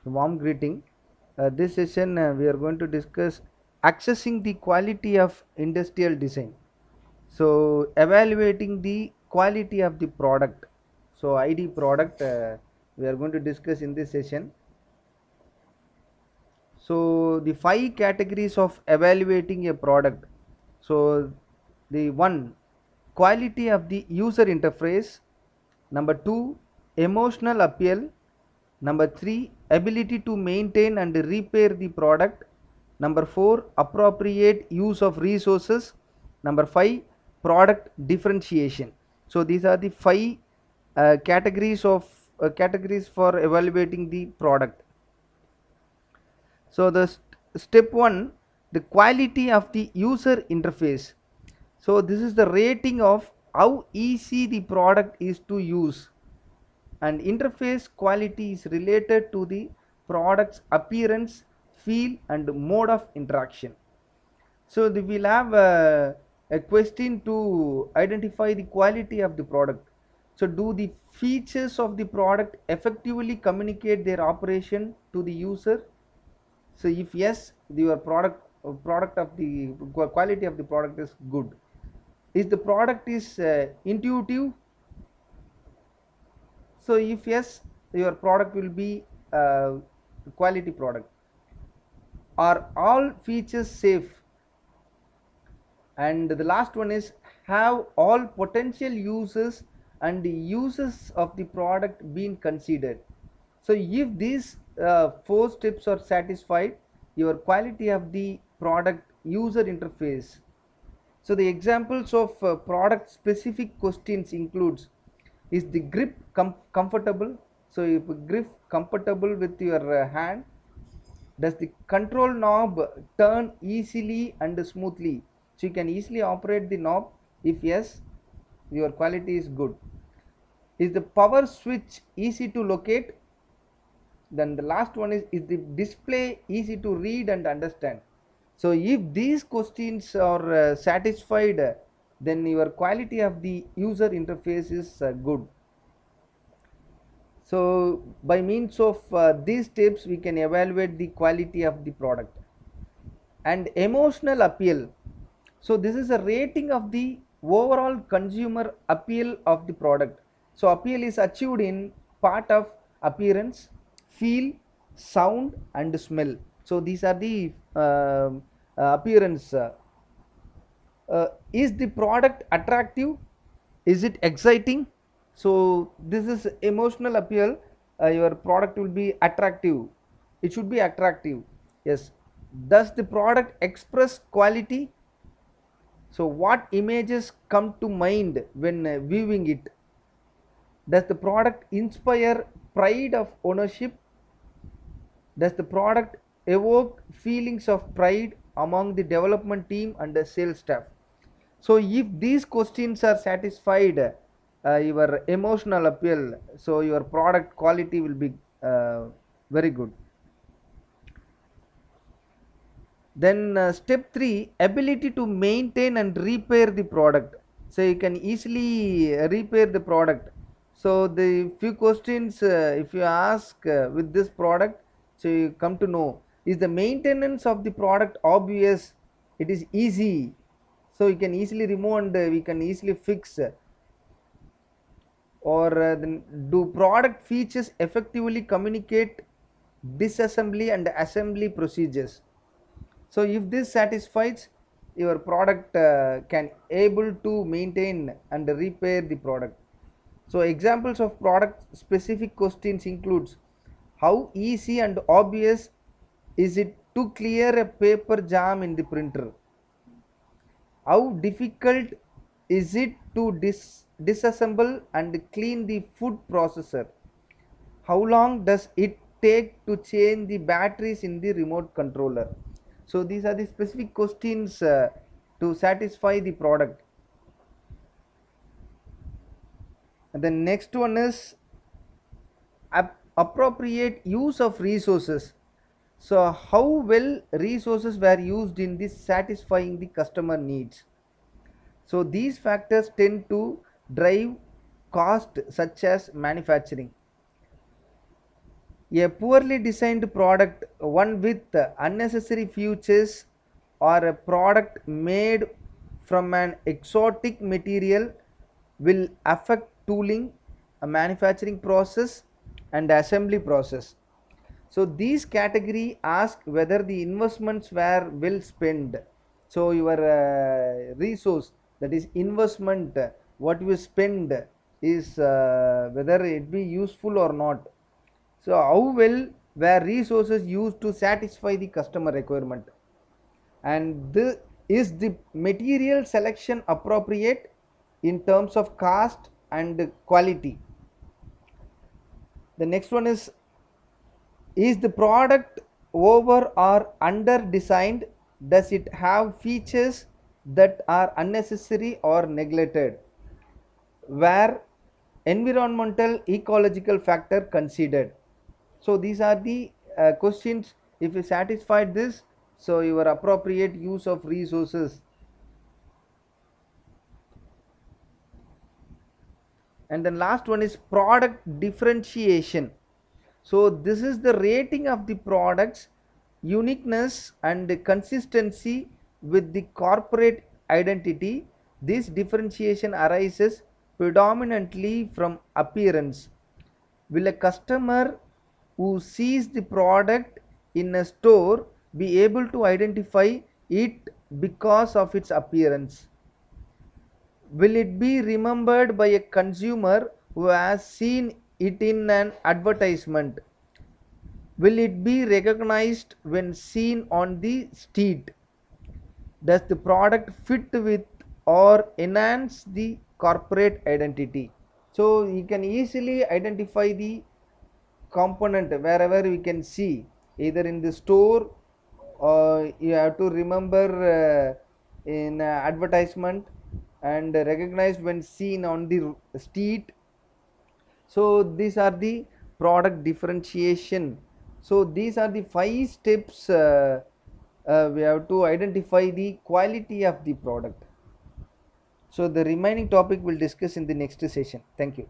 Warm greeting. This session we are going to discuss accessing the quality of industrial design. So evaluating the quality of the product. So ID product we are going to discuss in this session. So the five categories of evaluating a product. So the one, quality of the user interface. Number two, emotional appeal. Number three, ability to maintain and repair the product. Number four, appropriate use of resources. Number five, product differentiation. So these are the five categories for evaluating the product. So the step one, the quality of the user interface. So this is the rating of how easy the product is to use, and interface quality is related to the product's appearance, feel and mode of interaction. So we'll have a question to identify the quality of the product. So do the features of the product effectively communicate their operation to the user? So if yes, your product of the quality of the product is good. Is the product is intuitive? So if yes, your product will be quality product. Are all features safe? And the last one is, have all potential users and the uses of the product been considered? So if these four steps are satisfied, your quality of the product user interface. So the examples of product specific questions includes, is the grip comfortable? So if grip comfortable with your hand, does the control knob turn easily and smoothly? So you can easily operate the knob. If yes, your quality is good. Is the power switch easy to locate? Then the last one is the display easy to read and understand? So if these questions are satisfied, then your quality of the user interface is good. So by means of these steps we can evaluate the quality of the product. And emotional appeal, so this is a rating of the overall consumer appeal of the product. So appeal is achieved in part of appearance, feel, sound and smell. So these are the appearance. Is the product attractive? Is it exciting? So this is emotional appeal. Your product will be attractive. It should be attractive. Yes. Does the product express quality? So what images come to mind when viewing it? Does the product inspire pride of ownership? Does the product evoke feelings of pride among the development team and the sales staff? So if these questions are satisfied, your emotional appeal, so your product quality will be very good. Then step 3, ability to maintain and repair the product. So you can easily repair the product. So the few questions if you ask with this product, so you come to know, is the maintenance of the product obvious? It is easy, so you can easily remove and we can easily fix. Or then do product features effectively communicate disassembly and assembly procedures? So if this satisfies, your product can able to maintain and repair the product. So examples of product specific questions includes, how easy and obvious is it to clear a paper jam in the printer? How difficult is it to disassemble and clean the food processor? How long does it take to change the batteries in the remote controller? So these are the specific questions to satisfy the product. And the next one is appropriate use of resources. So how well resources were used in this satisfying the customer needs? So these factors tend to drive cost such as manufacturing. A poorly designed product, one with unnecessary features, or a product made from an exotic material will affect tooling, a manufacturing process, and assembly process. So these category ask whether the investments were well spent. So your resource, that is investment, what you spend is whether it be useful or not. So how well were resources used to satisfy the customer requirement, and is the material selection appropriate in terms of cost and quality. The next one is the product over or under designed? Does it have features that are unnecessary or neglected? Where environmental ecological factor considered? So these are the questions. If you satisfied this, so your appropriate use of resources. And then last one is product differentiation. So this is the rating of the products uniqueness and consistency with the corporate identity. This differentiation arises predominantly from appearance. Will a customer who sees the product in a store be able to identify it because of its appearance? Will it be remembered by a consumer who has seen it in an advertisement? Will it be recognized when seen on the street? Does the product fit with or enhance the corporate identity? So you can easily identify the component wherever we can see, either in the store or you have to remember in advertisement and recognized when seen on the street. So these are the product differentiation. So these are the 5 steps we have to identify the quality of the product. So the remaining topic we'll discuss in the next session. Thank you.